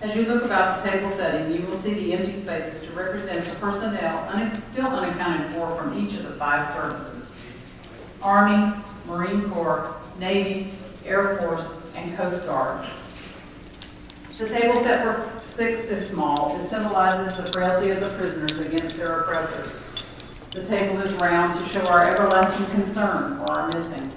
As you look about the table setting, you will see the empty spaces to represent the personnel still unaccounted for from each of the 5 services: Army, Marine Corps, Navy, Air Force, and Coast Guard. The table set for 6 is small. It symbolizes the frailty of the prisoners against their oppressors. The table is round to show our everlasting concern for our missing.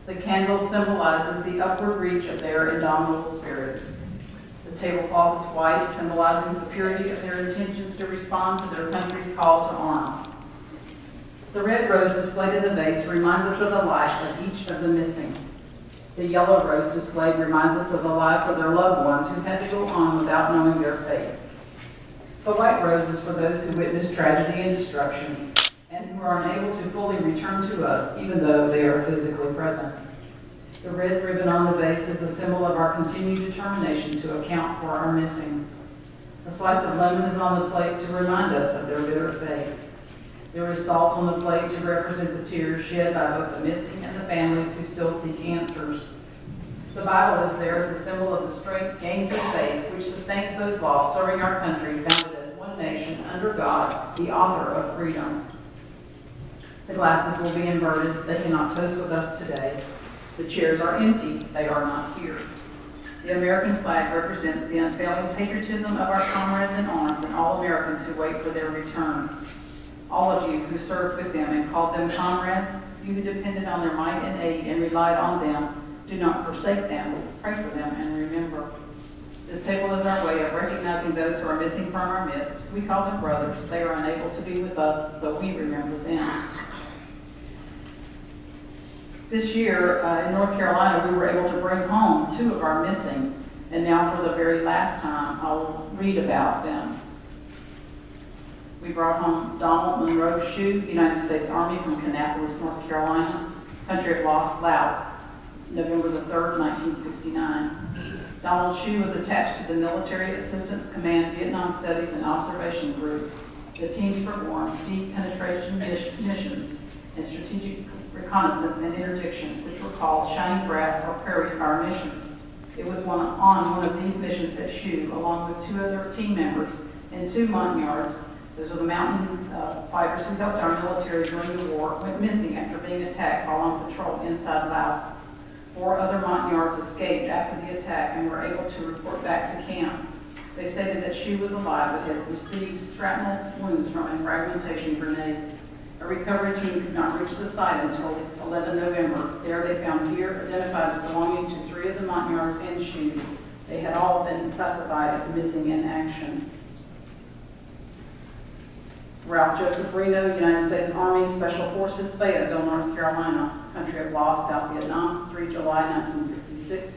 The candle symbolizes the upward reach of their indomitable spirits. The tablecloth is white, symbolizing the purity of their intentions to respond to their country's call to arms. The red rose displayed in the vase reminds us of the life of each of the missing. The yellow rose displayed reminds us of the lives of their loved ones who had to go on without knowing their fate. The white rose is for those who witnessed tragedy and destruction and who are unable to fully return to us even though they are physically present. The red ribbon on the vase is a symbol of our continued determination to account for our missing. A slice of lemon is on the plate to remind us of their bitter fate. There is salt on the plate to represent the tears shed by both the missing and the families who still seek answers. The Bible is there as a symbol of the strength gained through faith, which sustains those lost serving our country, founded as one nation under God, the author of freedom. The glasses will be inverted. They cannot toast with us today. The chairs are empty. They are not here. The American flag represents the unfailing patriotism of our comrades in arms and all Americans who wait for their return. All of you who served with them and called them comrades, you who depended on their might and aid and relied on them, do not forsake them. Pray for them and remember. This table is our way of recognizing those who are missing from our midst. We call them brothers. They are unable to be with us, so we remember them. This year in North Carolina, we were able to bring home 2 of our missing, and now for the very last time, I'll read about them. We brought home Donald Monroe Shue, United States Army from Kannapolis, North Carolina, country of lost Laos, November the 3rd, 1969. Donald Shue was attached to the Military Assistance Command Vietnam Studies and Observation Group. The teams performed deep penetration missions and strategic reconnaissance and interdiction, which were called Shining Brass or Prairie Fire missions. It was on one of these missions that Shue, along with 2 other team members and 2 Montagnards, those are the mountain fighters who helped our military during the war, went missing after being attacked while on patrol inside Laos. 4 other Montagnards escaped after the attack and were able to report back to camp. They stated that Shue was alive but had received shrapnel wounds from a fragmentation grenade. A recovery team could not reach the site until 11 November. There they found gear identified as belonging to 3 of the Montagnards and Shue. They had all been classified as missing in action. Ralph Joseph Reno, United States Army Special Forces, Fayetteville, North Carolina, country of lost, South Vietnam, 3 July 1966.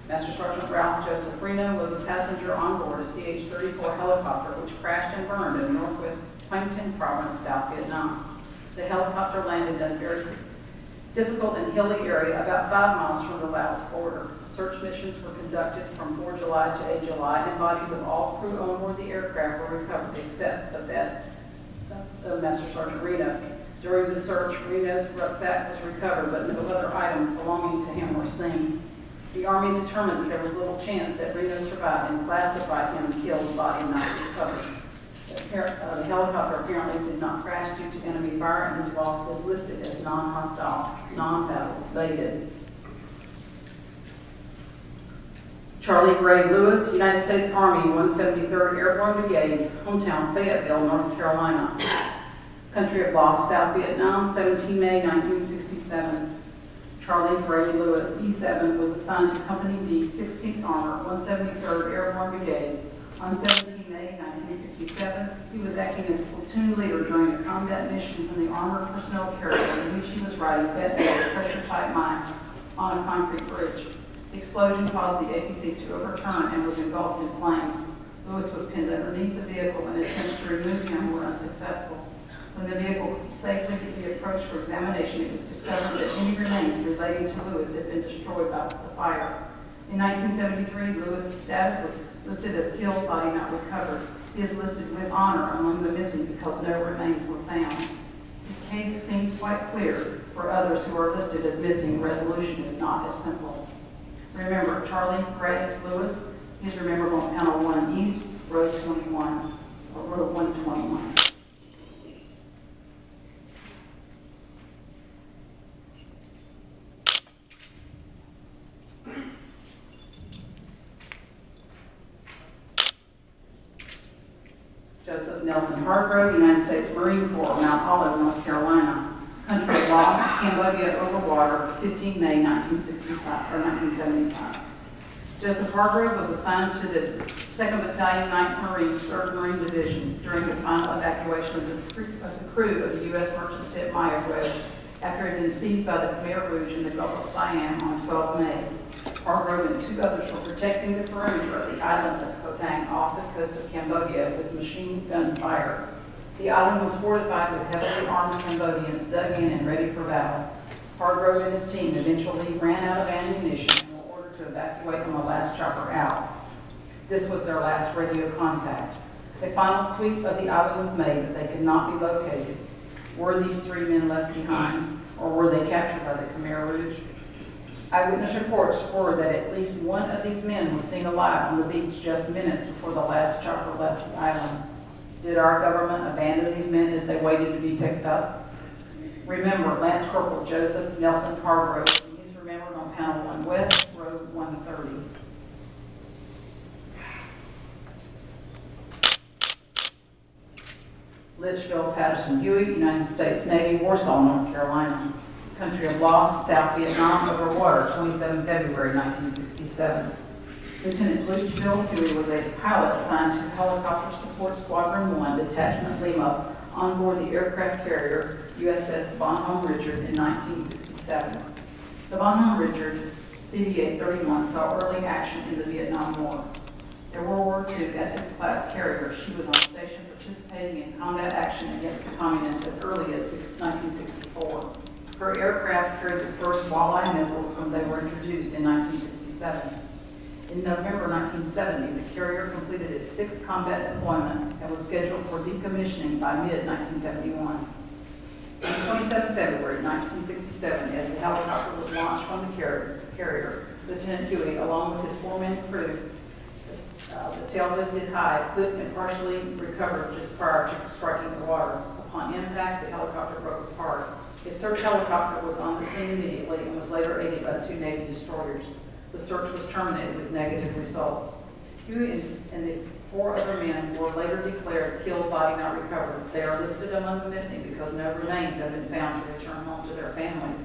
Master Sergeant Ralph Joseph Reno was a passenger on board a CH-34 helicopter which crashed and burned in northwest Quang Tinh Province, South Vietnam. The helicopter landed in a very difficult and hilly area about 5 miles from the Laos border. Search missions were conducted from 4 July to 8 July, and bodies of all crew on board the aircraft were recovered except of that of Master Sergeant Reno. During the search, Reno's rucksack was recovered, but no other items belonging to him were seen. The Army determined that there was little chance that Reno survived and classified him killed, body not recovered. The helicopter apparently did not crash due to enemy fire and his loss was listed as non-hostile, non-battle related. Charlie Gray Lewis, United States Army, 173rd Airborne Brigade, hometown Fayetteville, North Carolina. Country of lost, South Vietnam, 17 May 1967. Charlie Gray Lewis, E7, was assigned to Company D, 16th Armor, 173rd Airborne Brigade. On 17 May 1967, he was acting as platoon leader during a combat mission when the armored personnel carrier in which he was riding fed a pressure-tight mine on a concrete bridge. The explosion caused the APC to overturn and was engulfed in flames. Lewis was pinned underneath the vehicle and attempts to remove him were unsuccessful. When the vehicle safely could be approached for examination, it was discovered that any remains relating to Lewis had been destroyed by the fire. In 1973, Lewis' status was listed as killed, body not recovered. He is listed with honor among the missing because no remains were found. His case seems quite clear. For others who are listed as missing, resolution is not as simple. Remember, Charlie Gray Lewis He is remembered on Panel 1 East, Road 21, or Road 121. Joseph Nelson Hargrove, United States Marine Corps, Mount Olive, North Carolina. Country of loss, Cambodia over water, 15 May 1975. Joseph Hargrove was assigned to the 2nd Battalion, 9th Marines, 3rd Marine Division during the final evacuation of the crew of the U.S. merchant ship Mayaguez after it had been seized by the Khmer Rouge in the Gulf of Siam on 12 May. Hargrove and 2 others were protecting the perimeter of the island of Koh Tang off the coast of Cambodia with machine gun fire. The island was fortified with heavily armed Cambodians dug in and ready for battle. Hargrove and his team eventually ran out of ammunition and were ordered to evacuate on the last chopper out. This was their last radio contact. A final sweep of the island was made, but they could not be located. Were these 3 men left behind, or were they captured by the Khmer Rouge? Eyewitness reports were that at least one of these men was seen alive on the beach just minutes before the last chopper left the island. Did our government abandon these men as they waited to be picked up? Remember Lance Corporal Joseph Nelson Hargrove. He is remembered on Panel 1 West, Road 130. Litchfield Patterson Hewitt, United States Navy, Warsaw, North Carolina. Country of loss, South Vietnam over water, 27 February 1967. Lieutenant Litchfield Hewitt was a pilot assigned to Helicopter Support Squadron 1, Detachment Lima, on board the aircraft carrier USS Bonhomme Richard in 1967. The Bonhomme Richard CVA-31 saw early action in the Vietnam War. A World War II Essex-class carrier, she was on station participating in combat action against the communists as early as 1964. Her aircraft carried the first Walleye missiles when they were introduced in 1967. In November 1970, the carrier completed its 6th combat deployment and was scheduled for decommissioning by mid-1971. On 27 February 1967, as the helicopter was launched from the carrier, Lieutenant Huey, along with his 4-man crew, the tail-lifted high, flipped and partially recovered just prior to striking the water. Upon impact, the helicopter broke apart. A search helicopter was on the scene immediately and was later aided by 2 Navy destroyers. The search was terminated with negative results. Huey and the 4 other men were later declared killed, body not recovered. They are listed among the missing because no remains have been found to return home to their families.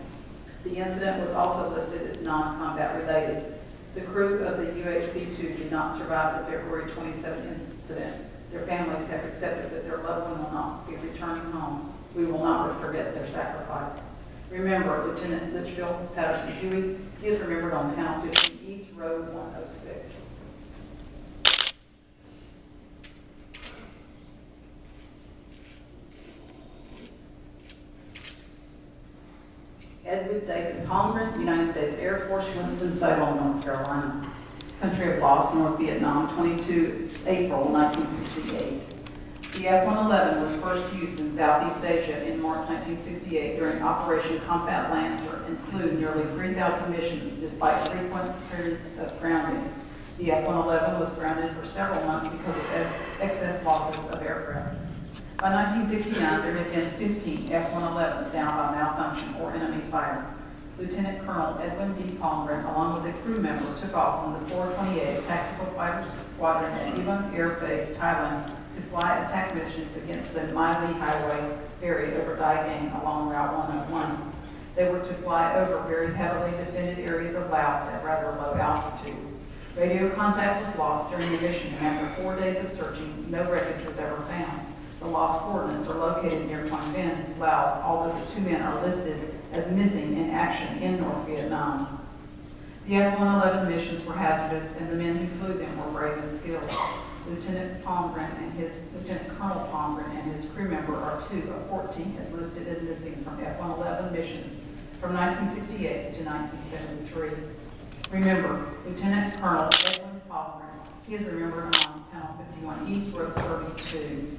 The incident was also listed as non-combat related. The crew of the UHP-2 did not survive the February 27 incident. Their families have accepted that their loved one will not be returning home. We will not forget their sacrifice. Remember Lieutenant Litchfield Patterson Huey. He is remembered on Panel 15 East, Road 106. Edward David Palmgren, United States Air Force, Winston-Salem, North Carolina. Country of loss, North Vietnam, 22 April 1968. The F-111 was first used in Southeast Asia in March 1968 during Operation Combat Lancer and flew nearly 3,000 missions despite frequent periods of grounding. The F-111 was grounded for several months because of excess losses of aircraft. By 1969, there had been 15 F-111s down by malfunction or enemy fire. Lieutenant Colonel Edwin D. Palmgren, along with a crew member, took off on the 428 Tactical Fighter Squadron at Ivan Air Base, Thailand, to fly attack missions against the Mai Li Highway ferry over Dai Gang along Route 101. They were to fly over very heavily defended areas of Laos at rather low altitude. Radio contact was lost during the mission, and after 4 days of searching, no wreckage was ever found. The lost coordinates are located near Phnom Penh, Laos, although the 2 men are listed as missing in action in North Vietnam. The F-111 missions were hazardous, and the men who flew them were brave and skilled. Lieutenant Colonel Palmgren and his crew member are 2 of 14 as listed as missing from F-111 missions from 1968 to 1973. Remember, Lieutenant Colonel Edwin Palmgren. He is remembered on Panel 51 East, Road 32.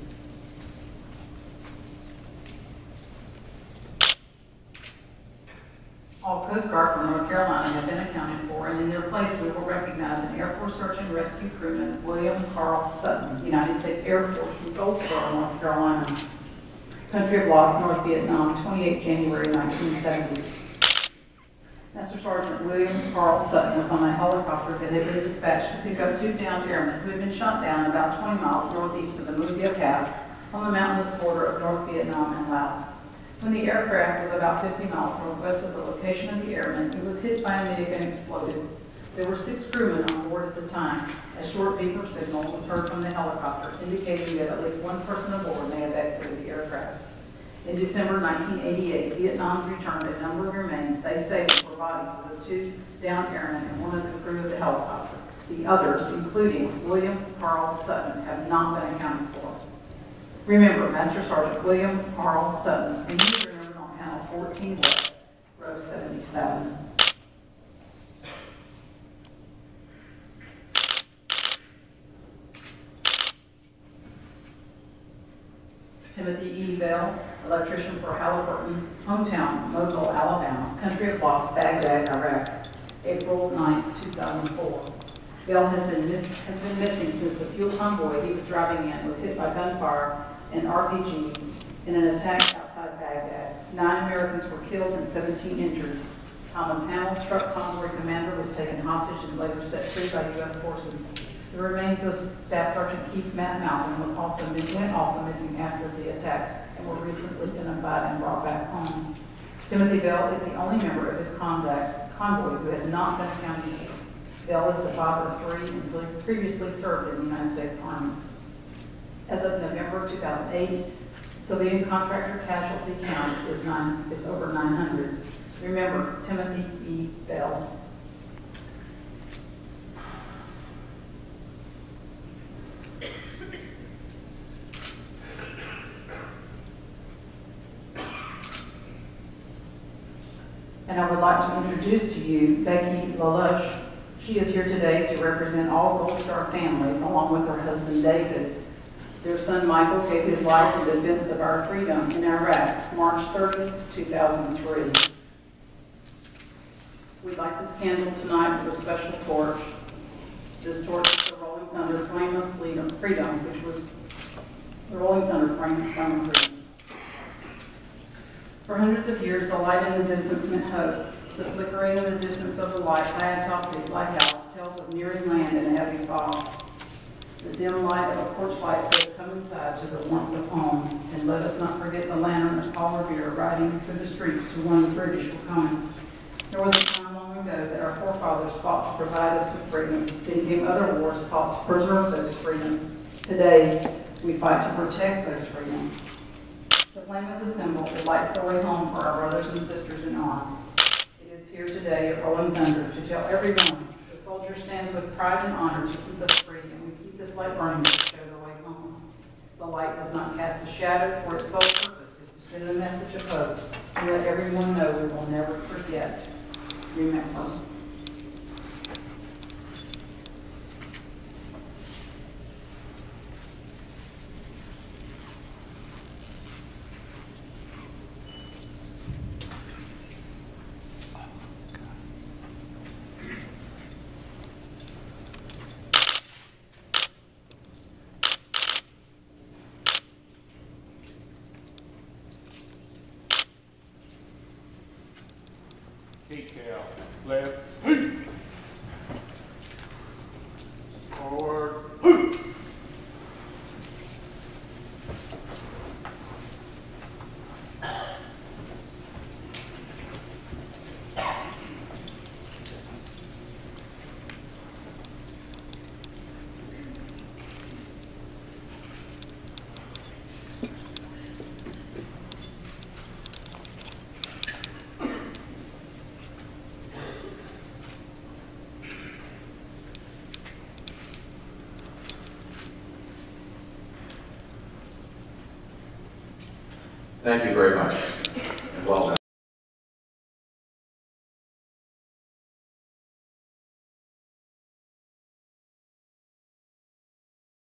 All Coast Guard from North Carolina have been accounted for, and in their place we will recognize an Air Force Search and Rescue crewman, William Carl Sutton, United States Air Force from Goldsboro, North Carolina. Country of loss, North Vietnam, 28 January 1970. Master Sergeant William Carl Sutton was on a helicopter that had been dispatched to pick up two downed airmen who had been shot down about 20 miles northeast of the Mullah Pass on the mountainous border of North Vietnam and Laos. When the aircraft was about 50 miles northwest of the location of the airmen, it was hit by a MiG and exploded. There were 6 crewmen on board at the time. A short beeper signal was heard from the helicopter, indicating that at least one person aboard may have exited the aircraft. In December 1988, Vietnam returned a number of remains they stated were bodies of the 2 downed airmen and one of the crew of the helicopter. The others, including William Carl Sutton, have not been accounted for. Remember, Master Sergeant William Carl Sutton, and he is remembered on panel 14 West, row 77. Timothy E. Bell, electrician for Halliburton, hometown, Mobile, Alabama, country of loss, Baghdad, Iraq, April 9, 2004. Bell has been missing since the fuel convoy he was driving in was hit by gunfire and RPGs in an attack outside Baghdad. 9 Americans were killed and 17 injured. Thomas Hamill's truck convoy commander was taken hostage and later set free by U.S. forces. The remains of Staff Sergeant Keith Matt Mountain went also missing after the attack and were recently identified and brought back home. Timothy Bell is the only member of his convoy who has not been accounted for. Bell is the father of 3 and previously served in the United States Army. As of November 2008, civilian contractor casualty count is over 900. Remember, Timothy E. Bell. And I would like to introduce to you Becky LaLush. She is here today to represent all Gold Star families, along with her husband David. Their son Michael gave his life in defense of our freedom in Iraq, March 30, 2003. We light this candle tonight with a special torch. This torch is the Rolling Thunder Flame of Freedom, which was the Rolling Thunder Flame of Freedom. For hundreds of years, the light in the distance meant hope. The flickering in the distance of the light high atop the lighthouse tells of nearing land and a heavy fog. The dim light of a porch light says, "Come inside to the warmth of home." And let us not forget the lantern of Paul Revere riding through the streets to warn the British were coming. There was a time long ago that our forefathers fought to provide us with freedom. Then came other wars fought to preserve those freedoms. Today, we fight to protect those freedoms. The flame is a symbol. It lights the way home for our brothers and sisters in arms. It is here today at Rolling Thunder to tell everyone the soldier stands with pride and honor to keep us free, and we keep this light burning to show the way home. The light does not cast a shadow, for its sole purpose is to send a message of hope and let everyone know we will never forget. Remember. Decal, left, forward, Thank you very much, and well done.